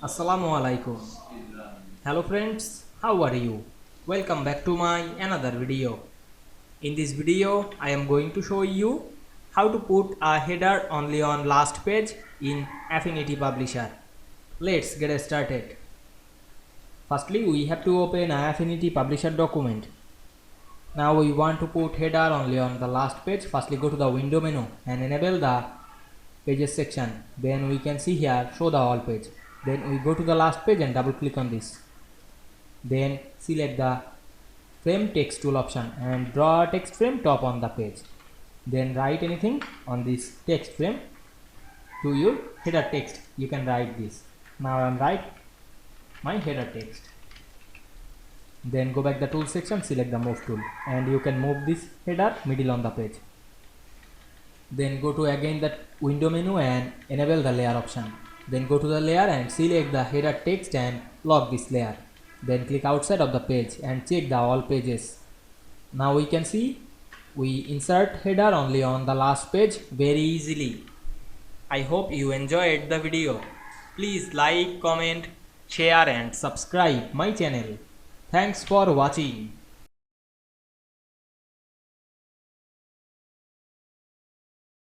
Assalamu Walaikum. Hello friends, how are you? Welcome back to my another video. In this video, I am going to show you how to put a header only on last page in Affinity Publisher. Let's get started. Firstly, we have to open an Affinity Publisher document. Now we want to put header only on the last page. Firstly, go to the window menu and enable the pages section. Then we can see here show the all page. Then we go to the last page and double click on this. Then select the frame text tool option and draw a text frame top on the page. Then write anything on this text frame to your header text. You can write this. Now I am write my header text. Then go back the tool section, select the move tool and you can move this header middle on the page. Then go to again the window menu and enable the layer option. Then go to the layer and select the header text and lock this layer. Then click outside of the page and check the all pages. Now we can see we insert header only on the last page very easily. I hope you enjoyed the video. Please like, comment, share and subscribe my channel. Thanks for watching.